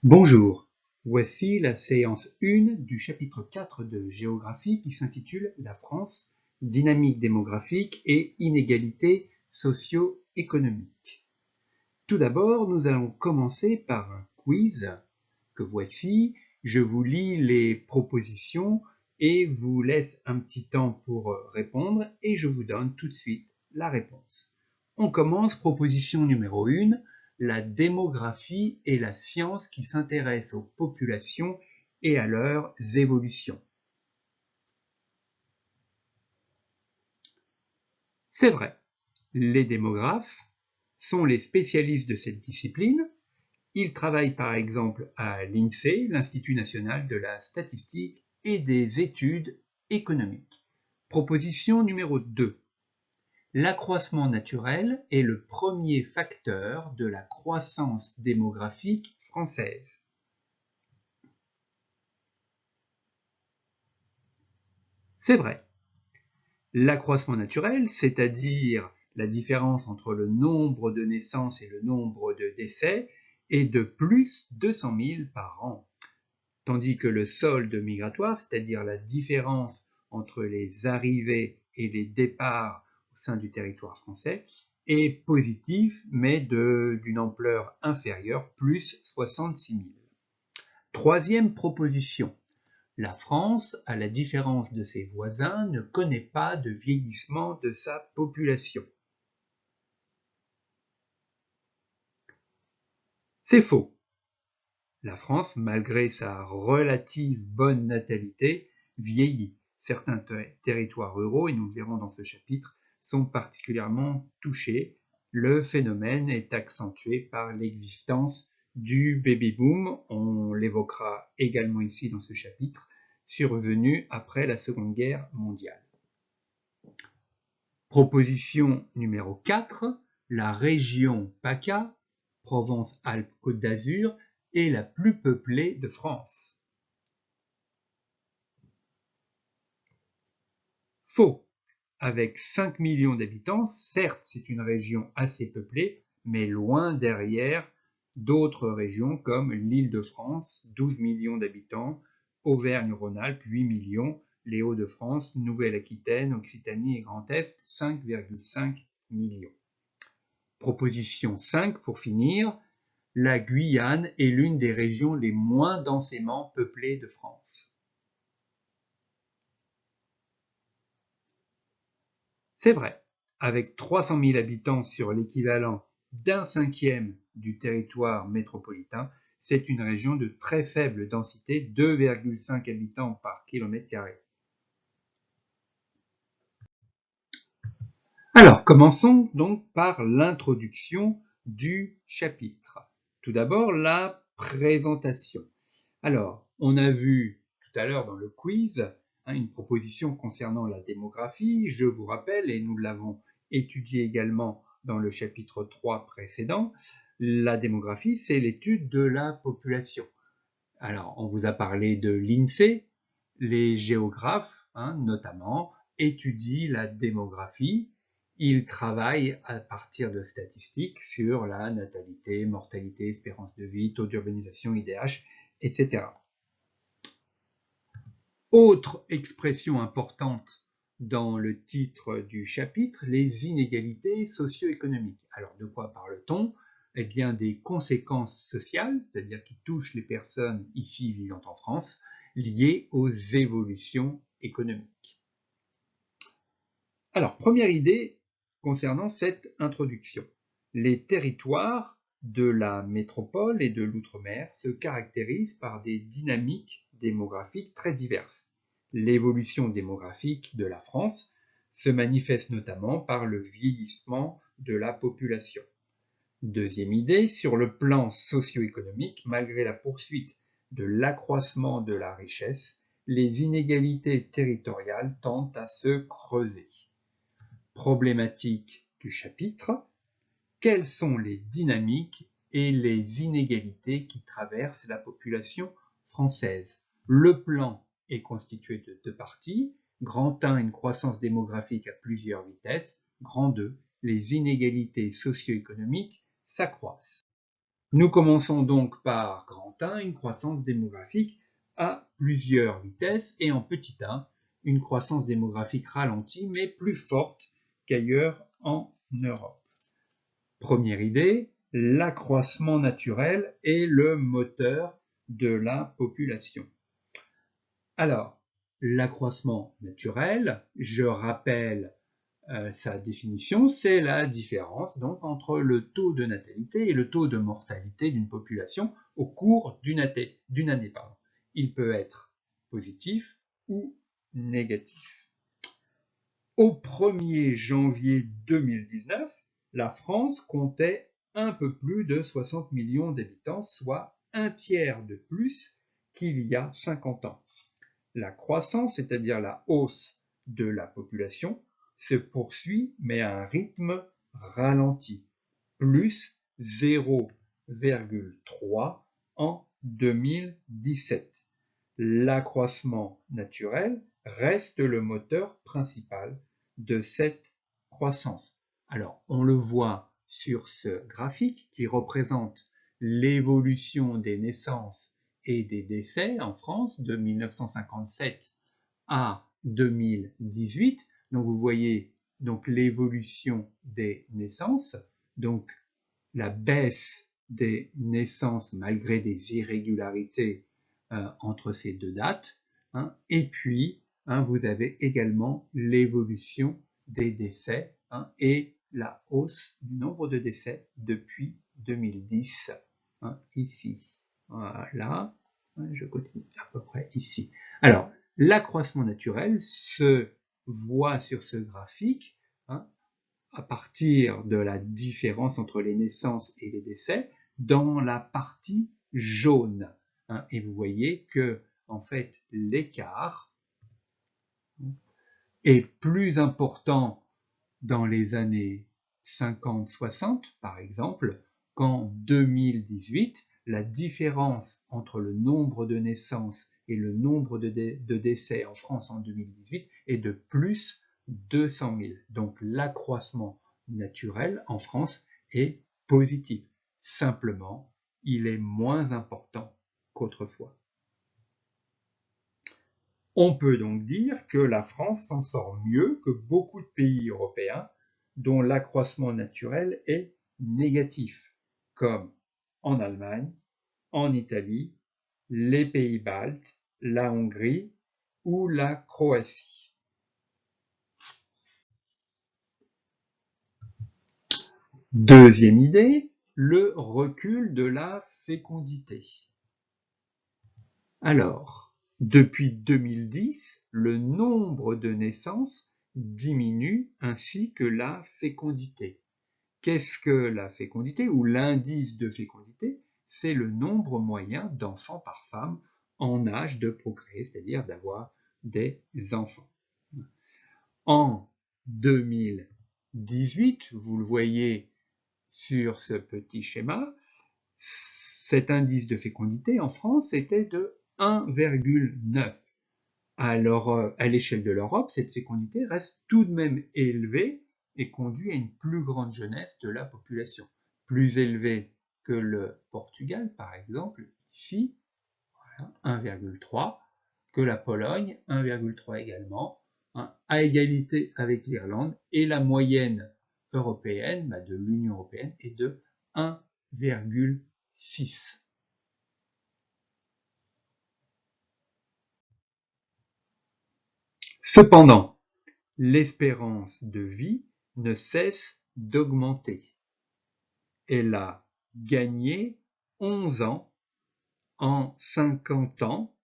Bonjour, voici la séance 1 du chapitre 4 de géographie qui s'intitule La France, dynamique démographique et inégalités socio-économiques. Tout d'abord, nous allons commencer par un quiz que voici. Je vous lis les propositions et vous laisse un petit temps pour répondre et je vous donne tout de suite la réponse. On commence, proposition numéro 1. La démographie est la science qui s'intéresse aux populations et à leurs évolutions. C'est vrai, les démographes sont les spécialistes de cette discipline. Ils travaillent par exemple à l'INSEE, l'Institut national de la statistique et des études économiques. Proposition numéro 2. L'accroissement naturel est le premier facteur de la croissance démographique française. C'est vrai. L'accroissement naturel, c'est-à-dire la différence entre le nombre de naissances et le nombre de décès, est de plus 200 000 par an. Tandis que le solde migratoire, c'est-à-dire la différence entre les arrivées et les départs au sein du territoire français, est positif, mais d'une ampleur inférieure, plus 66 000. Troisième proposition. La France, à la différence de ses voisins, ne connaît pas de vieillissement de sa population. C'est faux. La France, malgré sa relative bonne natalité, vieillit. Certains territoires ruraux, et nous le verrons dans ce chapitre, sont particulièrement touchés. Le phénomène est accentué par l'existence du baby-boom, on l'évoquera également ici dans ce chapitre, survenu après la Seconde Guerre mondiale. Proposition numéro 4, la région PACA, Provence-Alpes-Côte d'Azur, est la plus peuplée de France. Faux. Avec 5 millions d'habitants, certes c'est une région assez peuplée, mais loin derrière d'autres régions comme l'Île-de-France, 12 millions d'habitants, Auvergne-Rhône-Alpes, 8 millions, les Hauts-de-France, Nouvelle-Aquitaine, Occitanie et Grand Est, 5,5 millions. Proposition 5 pour finir, la Guyane est l'une des régions les moins densément peuplées de France. C'est vrai, avec 300 000 habitants sur l'équivalent d'un cinquième du territoire métropolitain, c'est une région de très faible densité, 2,5 habitants par kilomètre carré. Alors, commençons donc par l'introduction du chapitre. Tout d'abord, la présentation. Alors, on a vu tout à l'heure dans le quiz une proposition concernant la démographie. Je vous rappelle, et nous l'avons étudié également dans le chapitre 3 précédent, la démographie, c'est l'étude de la population. Alors, on vous a parlé de l'INSEE, les géographes, notamment, étudient la démographie. Ils travaillent à partir de statistiques sur la natalité, mortalité, espérance de vie, taux d'urbanisation, IDH, etc. Autre expression importante dans le titre du chapitre, les inégalités socio-économiques. Alors, de quoi parle-t-on? Eh bien, des conséquences sociales, c'est-à-dire qui touchent les personnes ici vivant en France, liées aux évolutions économiques. Alors, première idée concernant cette introduction. Les territoires de la métropole et de l'outre-mer se caractérisent par des dynamiques démographiques très diverses. L'évolution démographique de la France se manifeste notamment par le vieillissement de la population. Deuxième idée, sur le plan socio-économique, malgré la poursuite de l'accroissement de la richesse, les inégalités territoriales tendent à se creuser. Problématique du chapitre, quelles sont les dynamiques et les inégalités qui traversent la population française? Le plan est constitué de deux parties. Grand 1, une croissance démographique à plusieurs vitesses. Grand 2, les inégalités socio-économiques s'accroissent. Nous commençons donc par grand 1, une croissance démographique à plusieurs vitesses, et en petit 1, une croissance démographique ralentie, mais plus forte qu'ailleurs en Europe. Première idée, l'accroissement naturel est le moteur de la population. Alors, l'accroissement naturel, je rappelle sa définition, c'est la différence donc entre le taux de natalité et le taux de mortalité d'une population au cours d'une année. Il peut être positif ou négatif. Au 1er janvier 2019, la France comptait un peu plus de 60 millions d'habitants, soit un tiers de plus qu'il y a 50 ans. La croissance, c'est-à-dire la hausse de la population, se poursuit mais à un rythme ralenti, plus 0,3 en 2017. L'accroissement naturel reste le moteur principal de cette croissance. Alors, on le voit sur ce graphique qui représente l'évolution des naissances et des décès en France de 1957 à 2018. Donc, vous voyez donc l'évolution des naissances, donc la baisse des naissances malgré des irrégularités entre ces deux dates, hein, et puis vous avez également l'évolution des décès et la hausse du nombre de décès depuis 2010, ici. Voilà, je continue à peu près ici. Alors, l'accroissement naturel se voit sur ce graphique à partir de la différence entre les naissances et les décès dans la partie jaune. Et vous voyez que, en fait, l'écart est plus important dans les années 50-60, par exemple, qu'en 2018, la différence entre le nombre de naissances et le nombre de décès en France en 2018 est de plus 200 000. Donc l'accroissement naturel en France est positif. Simplement, il est moins important qu'autrefois. On peut donc dire que la France s'en sort mieux que beaucoup de pays européens dont l'accroissement naturel est négatif, comme en Allemagne, en Italie, les pays baltes, la Hongrie ou la Croatie. Deuxième idée, le recul de la fécondité. Alors, depuis 2010, le nombre de naissances diminue ainsi que la fécondité. Qu'est-ce que la fécondité ou l'indice de fécondité? C'est le nombre moyen d'enfants par femme en âge de procréer, c'est-à-dire d'avoir des enfants. En 2018, vous le voyez sur ce petit schéma, cet indice de fécondité en France était de 1,9. Alors, à l'échelle de l'Europe, cette fécondité reste tout de même élevée et conduit à une plus grande jeunesse de la population. Plus élevée que le Portugal, par exemple, ici, voilà, 1,3, que la Pologne, 1,3 également, à égalité avec l'Irlande, et la moyenne européenne, de l'Union européenne, est de 1,6. Cependant, l'espérance de vie ne cesse d'augmenter. Elle a gagné 11 ans en 50 ans.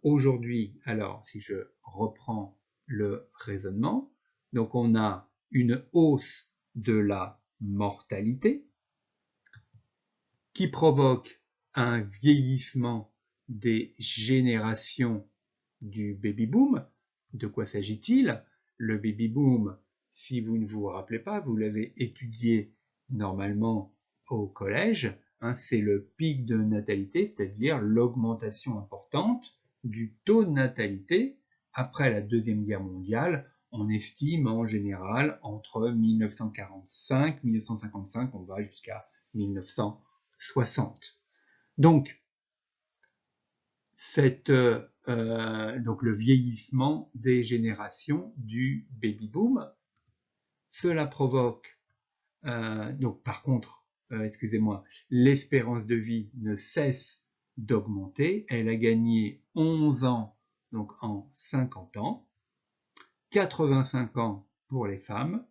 Aujourd'hui, alors si je reprends le raisonnement, donc on a une hausse de la mortalité qui provoque un vieillissement des générations du baby-boom. De quoi s'agit-il? Le baby-boom, si vous ne vous rappelez pas, vous l'avez étudié normalement au collège, c'est le pic de natalité, c'est-à-dire l'augmentation importante du taux de natalité après la Deuxième Guerre mondiale. On estime en général entre 1945, on va jusqu'à 1960. 60. Donc, donc le vieillissement des générations du baby-boom, cela provoque, donc par contre, excusez-moi, l'espérance de vie ne cesse d'augmenter. Elle a gagné 11 ans donc en 50 ans, 85 ans pour les femmes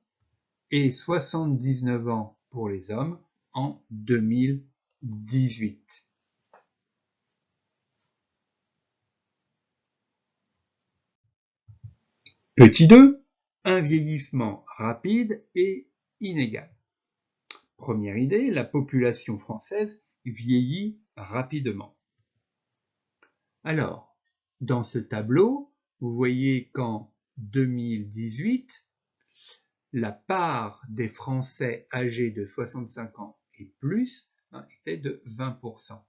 et 79 ans pour les hommes en 2018. Petit 2, un vieillissement rapide et inégal. Première idée, la population française vieillit rapidement. Alors, dans ce tableau, vous voyez qu'en 2018, la part des Français âgés de 65 ans et plus était de 20%.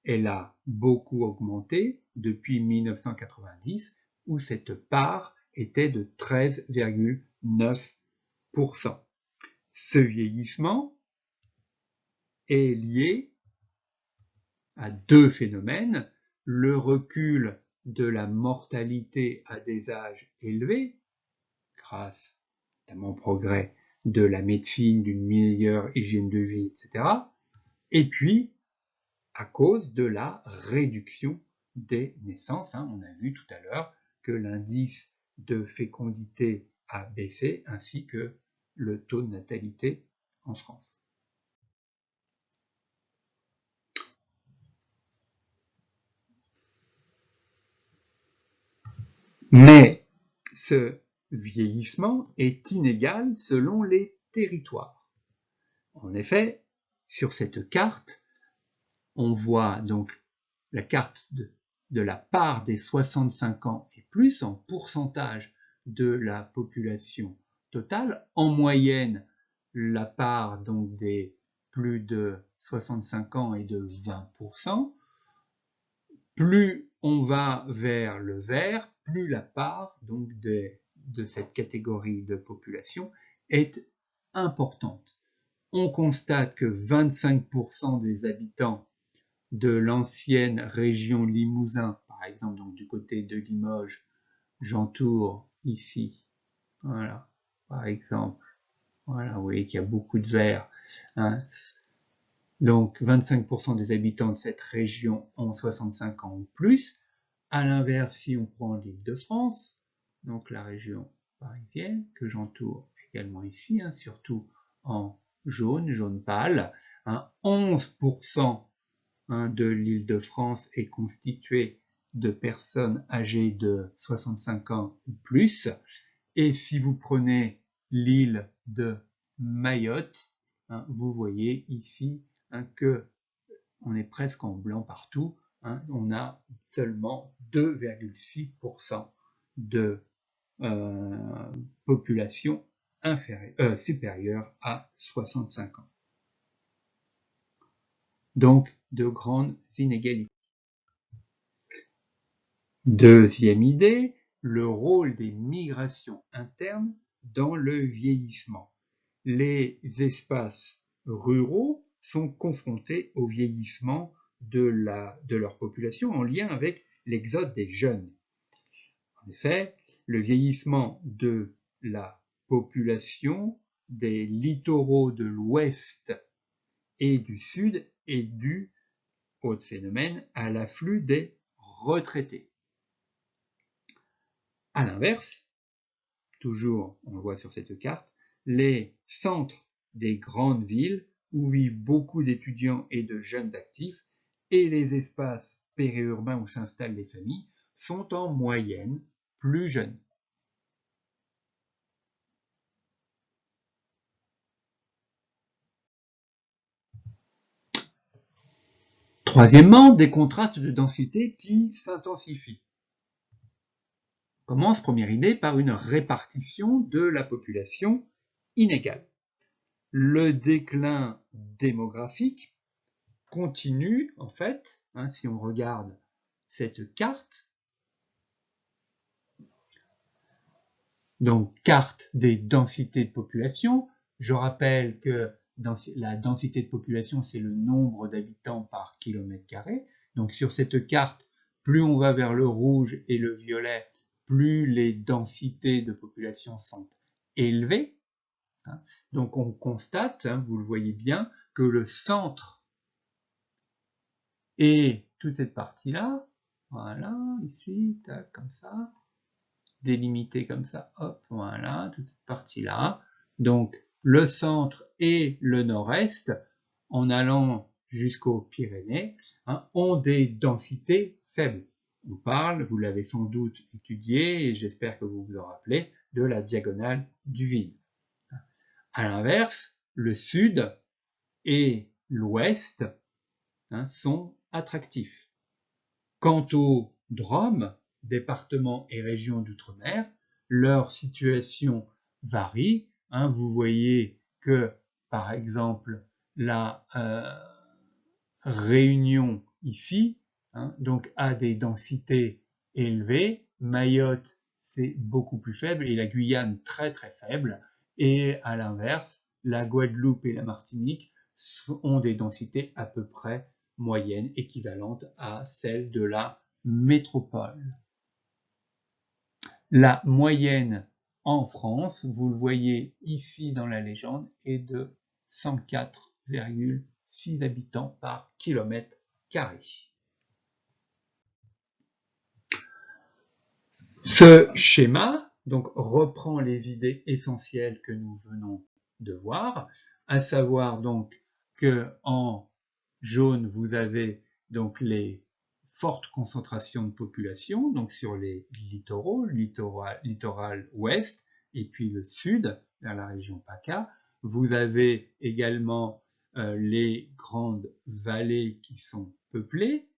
Elle a beaucoup augmenté depuis 1990, où cette part était de 13,9%. Ce vieillissement est lié à deux phénomènes, le recul de la mortalité à des âges élevés, grâce notamment au progrès de la médecine, d'une meilleure hygiène de vie, etc. Et puis, à cause de la réduction des naissances. On a vu tout à l'heure que l'indice de fécondité a baissé, ainsi que le taux de natalité en France. Mais ce vieillissement est inégal selon les territoires. En effet, sur cette carte, on voit donc la carte de la part des 65 ans et plus en pourcentage de la population totale. En moyenne, la part donc des plus de 65 ans est de 20%. Plus on va vers le vert, plus la part donc de cette catégorie de population est importante. On constate que 25% des habitants de l'ancienne région Limousin, par exemple, donc du côté de Limoges, j'entoure ici, voilà, par exemple, voilà, vous voyez qu'il y a beaucoup de vert. Donc 25% des habitants de cette région ont 65 ans ou plus. À l'inverse, si on prend l'Île-de-France, donc la région parisienne, que j'entoure également ici, surtout en jaune, jaune pâle, 11% de l'Île-de-France est constitué de personnes âgées de 65 ans ou plus. Et si vous prenez l'île de Mayotte, vous voyez ici que on est presque en blanc partout. On a seulement 2,6% de population supérieure à 65 ans. Donc, de grandes inégalités. Deuxième idée, le rôle des migrations internes dans le vieillissement. Les espaces ruraux sont confrontés au vieillissement de leur population en lien avec l'exode des jeunes. En effet, le vieillissement de la population des littoraux de l'ouest et du sud est dû, autre phénomène, à l'afflux des retraités. À l'inverse, toujours on le voit sur cette carte, les centres des grandes villes où vivent beaucoup d'étudiants et de jeunes actifs et les espaces périurbains où s'installent les familles sont en moyenne plus jeunes. Troisièmement, des contrastes de densité qui s'intensifient. On commence, première idée, par une répartition de la population inégale. Le déclin démographique continue, en fait, si on regarde cette carte, donc carte des densités de population, je rappelle que la densité de population, c'est le nombre d'habitants par kilomètre carré. Donc sur cette carte, plus on va vers le rouge et le violet, plus les densités de population sont élevées. Donc on constate, vous le voyez bien, que le centre et toute cette partie-là, voilà, ici, tac, comme ça, délimité comme ça, hop, voilà, toute cette partie-là. Donc le centre et le nord-est, en allant jusqu'aux Pyrénées, ont des densités faibles. On parle, vous l'avez sans doute étudié, et j'espère que vous vous en rappelez, de la diagonale du vide. À l'inverse, le sud et l'ouest sont attractifs. Quant aux DROM, départements et régions d'outre-mer, leur situation varie. Vous voyez que, par exemple, la Réunion ici, donc a des densités élevées. Mayotte, c'est beaucoup plus faible, et la Guyane très très faible. Et à l'inverse, la Guadeloupe et la Martinique ont des densités à peu près moyennes, équivalentes à celles de la métropole. La moyenne en France, vous le voyez ici dans la légende, est de 104,6 habitants par kilomètre carré. Ce schéma donc reprend les idées essentielles que nous venons de voir, à savoir donc que en jaune vous avez donc les fortes concentrations de population, donc sur les littoraux, littoral ouest et puis le sud vers la région PACA. Vous avez également les grandes vallées qui sont peuplées,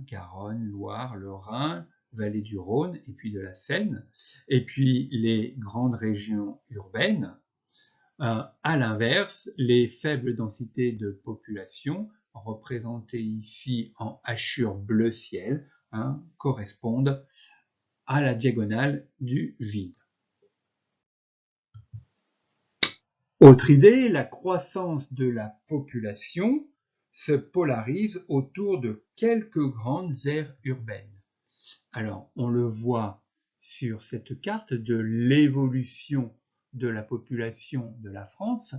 Garonne, Loire, le Rhin, vallée du Rhône et puis de la Seine, et puis les grandes régions urbaines. À l'inverse, les faibles densités de population, représentées ici en hachures bleu ciel, correspondent à la diagonale du vide. Autre idée, la croissance de la population se polarise autour de quelques grandes aires urbaines. Alors, on le voit sur cette carte de l'évolution de la population de la France,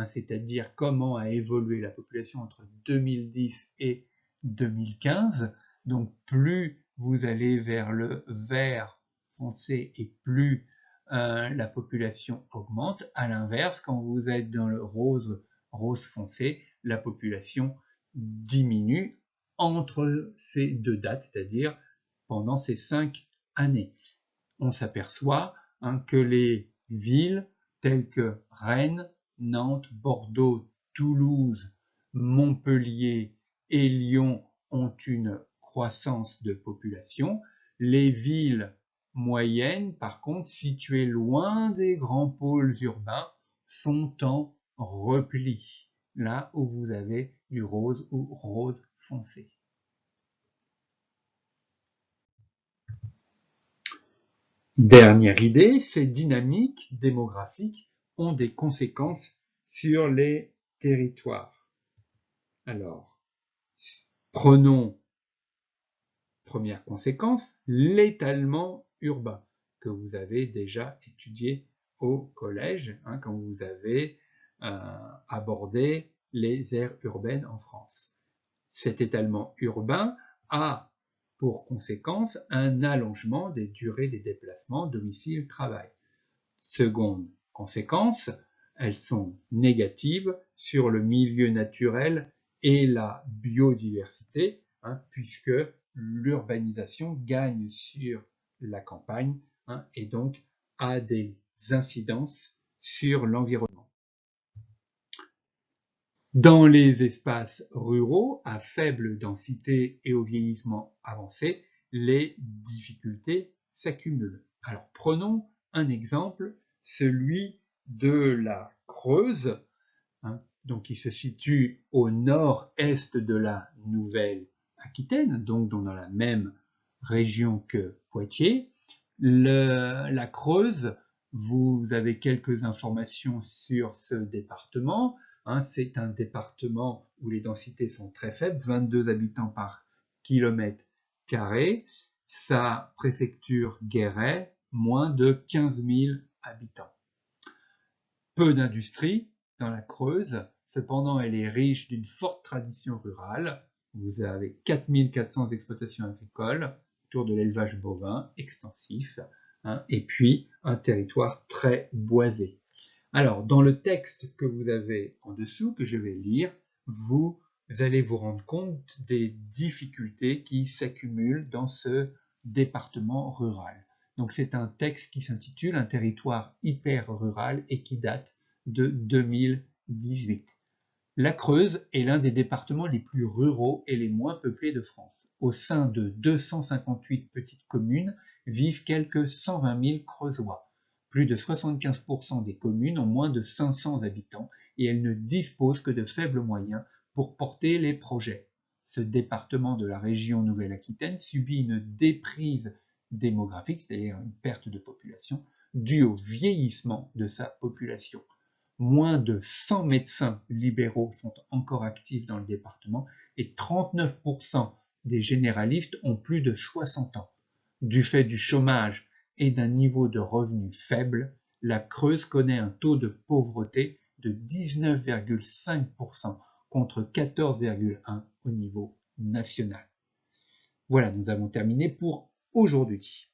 c'est-à-dire comment a évolué la population entre 2010 et 2015. Donc, plus vous allez vers le vert foncé et plus la population augmente. À l'inverse, quand vous êtes dans le rose foncé, la population diminue entre ces deux dates, c'est-à-dire pendant ces 5 années. On s'aperçoit que les villes telles que Rennes, Nantes, Bordeaux, Toulouse, Montpellier et Lyon ont une croissance de population. Les villes moyennes, par contre, situées loin des grands pôles urbains, sont en repli, là où vous avez du rose ou rose foncé. Dernière idée, ces dynamiques démographiques ont des conséquences sur les territoires. Alors, prenons première conséquence, l'étalement urbain, que vous avez déjà étudié au collège, quand vous avez abordé les aires urbaines en France. Cet étalement urbain a pour conséquence un allongement des durées des déplacements domicile-travail. Seconde conséquence, elles sont négatives sur le milieu naturel et la biodiversité, puisque l'urbanisation gagne sur la campagne et donc a des incidences sur l'environnement. Dans les espaces ruraux, à faible densité et au vieillissement avancé, les difficultés s'accumulent. Alors prenons un exemple, celui de la Creuse, donc qui se situe au nord-est de la Nouvelle-Aquitaine, donc dans la même région que Poitiers. La Creuse, vous avez quelques informations sur ce département. hein. C'est un département où les densités sont très faibles, 22 habitants par kilomètre carré. Sa préfecture Guéret, moins de 15 000 habitants. Peu d'industrie dans la Creuse, cependant elle est riche d'une forte tradition rurale. Vous avez 4400 exploitations agricoles autour de l'élevage bovin extensif, hein, et puis un territoire très boisé. Alors, dans le texte que vous avez en dessous, que je vais lire, vous allez vous rendre compte des difficultés qui s'accumulent dans ce département rural. Donc c'est un texte qui s'intitule Un territoire hyper rural et qui date de 2018. La Creuse est l'un des départements les plus ruraux et les moins peuplés de France. Au sein de 258 petites communes vivent quelques 120 000 Creusois. Plus de 75% des communes ont moins de 500 habitants et elles ne disposent que de faibles moyens pour porter les projets. Ce département de la région Nouvelle-Aquitaine subit une déprise démographique, c'est-à-dire une perte de population, due au vieillissement de sa population. Moins de 100 médecins libéraux sont encore actifs dans le département et 39% des généralistes ont plus de 60 ans. Du fait du chômage et d'un niveau de revenus faible, la Creuse connaît un taux de pauvreté de 19,5% contre 14,1% au niveau national. Voilà, nous avons terminé pour aujourd'hui.